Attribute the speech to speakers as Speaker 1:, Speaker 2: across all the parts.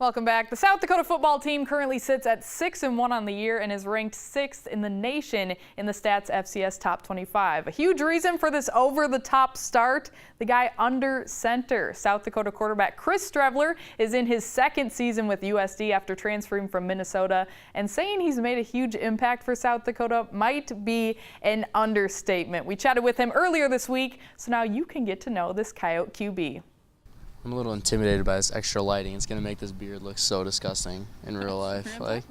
Speaker 1: Welcome back. The South Dakota football team currently sits at 6-1 on the year and is ranked 6th in the nation in the Stats FCS Top 25. A huge reason for this over-the-top start, the guy under center. South Dakota quarterback Chris Streveler is in his second season with USD after transferring from Minnesota, and saying he's made a huge impact for South Dakota might be an understatement. We chatted with him earlier this week, so now you can get to know this Coyote QB.
Speaker 2: I'm a little intimidated by this extra lighting. It's going to make this beard look so disgusting in real life. Like,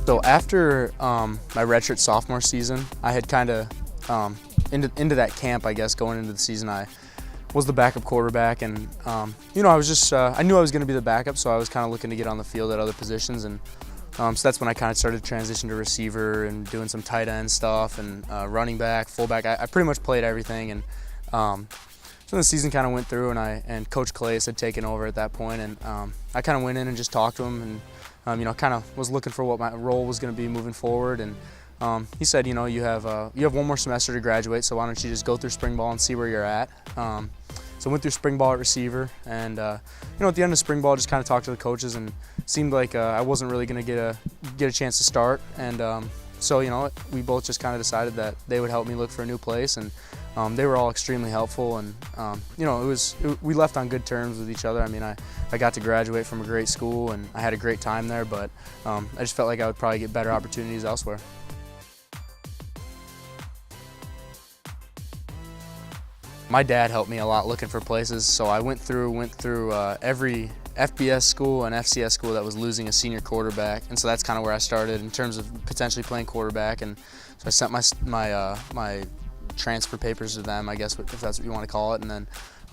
Speaker 2: so after my redshirt sophomore season, I had kind of into that camp, I guess, going into the season. I was the backup quarterback, and I was just I knew I was going to be the backup, so I was kind of looking to get on the field at other positions, and so that's when I kind of started to transition to receiver and doing some tight end stuff and running back, fullback. I pretty much played everything, and so the season kind of went through, and Coach Claes had taken over at that point, and I kind of went in and just talked to him, and kind of was looking for what my role was going to be moving forward, and he said, you have one more semester to graduate, so why don't you just go through spring ball and see where you're at. So I went through spring ball at receiver, and at the end of spring ball, just kind of talked to the coaches, and seemed like I wasn't really going to get a chance to start, and so we both just kind of decided that they would help me look for a new place, and they were all extremely helpful, and we left on good terms with each other. I mean, I got to graduate from a great school, and I had a great time there, but I just felt like I would probably get better opportunities elsewhere. My dad helped me a lot looking for places, so I went through every FBS school and FCS school that was losing a senior quarterback, and so that's kind of where I started in terms of potentially playing quarterback. And so I sent my transfer papers to them, I guess, if that's what you want to call it. And then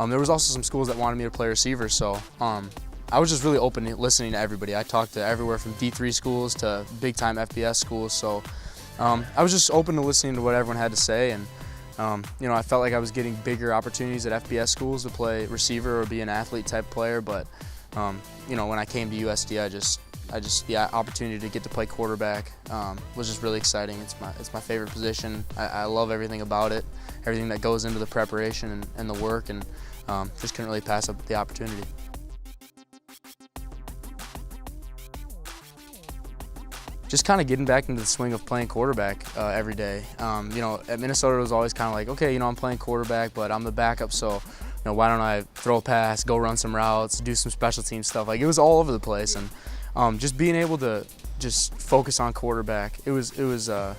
Speaker 2: there was also some schools that wanted me to play receiver, so I was just really open to listening to everybody. I talked to everywhere from D3 schools to big-time FBS schools, so I was just open to listening to what everyone had to say, and I felt like I was getting bigger opportunities at FBS schools to play receiver or be an athlete type player, but when I came to USD, the opportunity to get to play quarterback was just really exciting. It's my favorite position. I love everything about it, everything that goes into the preparation and the work, and just couldn't really pass up the opportunity. Just kind of getting back into the swing of playing quarterback every day. At Minnesota it was always kind of like, okay, I'm playing quarterback, but I'm the backup, so why don't I throw a pass, go run some routes, do some special team stuff. Like, it was all over the place, and just being able to just focus on quarterback. It was I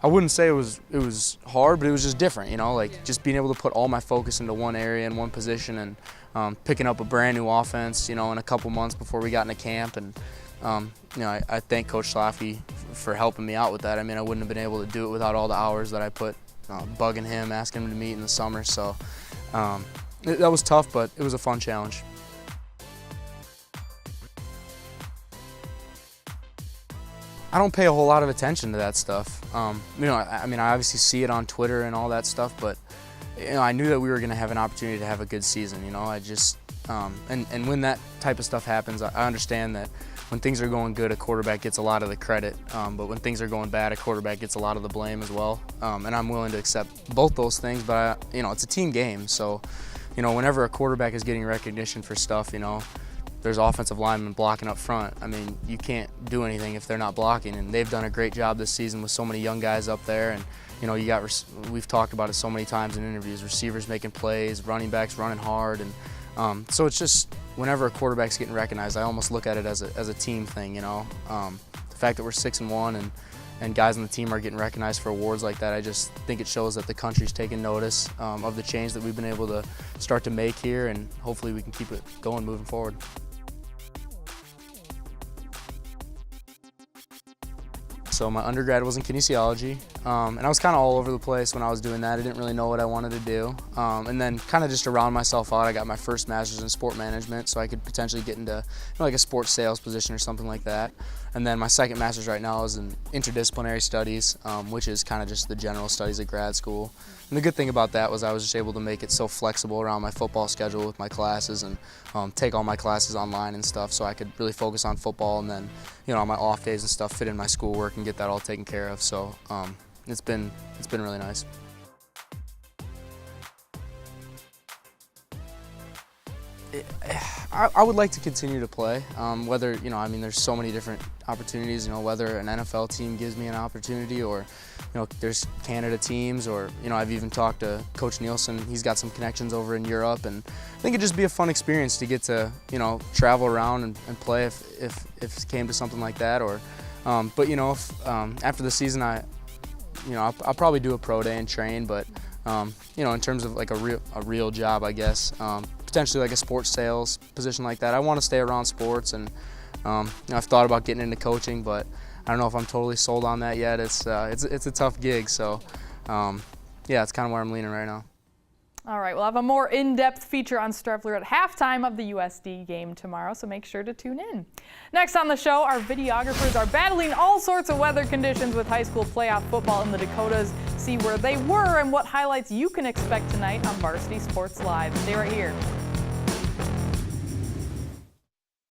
Speaker 2: wouldn't say it was hard, but it was just different. Like just being able to put all my focus into one area and one position, and picking up a brand new offense, in a couple months before we got into camp, and I thank Coach Schlafly for helping me out with that. I mean, I wouldn't have been able to do it without all the hours that I put bugging him, asking him to meet in the summer. So that was tough, but it was a fun challenge. I don't pay a whole lot of attention to that stuff. I obviously see it on Twitter and all that stuff, but I knew that we were going to have an opportunity to have a good season. I just and when that type of stuff happens, I understand that when things are going good, a quarterback gets a lot of the credit, but when things are going bad, a quarterback gets a lot of the blame as well. And I'm willing to accept both those things, but it's a team game, so whenever a quarterback is getting recognition for stuff, there's offensive linemen blocking up front. I mean, you can't do anything if they're not blocking, and they've done a great job this season with so many young guys up there. And we've talked about it so many times in interviews, receivers making plays, running backs running hard, and so it's just whenever a quarterback's getting recognized, I almost look at it as a team thing. The fact that we're 6-1 and guys on the team are getting recognized for awards like that, I just think it shows that the country's taking notice of the change that we've been able to start to make here, and hopefully we can keep it going moving forward. So my undergrad was in kinesiology. and I was kind of all over the place when I was doing that. I didn't really know what I wanted to do, and then kind of just to round myself out, I got my first master's in sport management, so I could potentially get into like a sports sales position or something like that. And then my second master's right now is in interdisciplinary studies, which is kind of just the general studies at grad school. And the good thing about that was I was just able to make it so flexible around my football schedule with my classes and take all my classes online and stuff, so I could really focus on football, and then on my off days and stuff fit in my schoolwork and get that all taken care of. So it's been really nice. I would like to continue to play, whether, there's so many different opportunities, whether an NFL team gives me an opportunity or, there's Canada teams, or, I've even talked to Coach Nielsen. He's got some connections over in Europe, and I think it'd just be a fun experience to get to, travel around and play if it came to something like that. Or, but, if, after the season, I'll probably do a pro day and train, but, in terms of like a real job, I guess, potentially like a sports sales position like that. I want to stay around sports, and I've thought about getting into coaching, but I don't know if I'm totally sold on that yet. It's a tough gig, so yeah, it's kind of where I'm leaning right now.
Speaker 1: All right, we'll have a more in-depth feature on Streveler at halftime of the USD game tomorrow, so make sure to tune in. Next on the show, our videographers are battling all sorts of weather conditions with high school playoff football in the Dakotas. See where they were and what highlights you can expect tonight on Varsity Sports Live. Stay right here.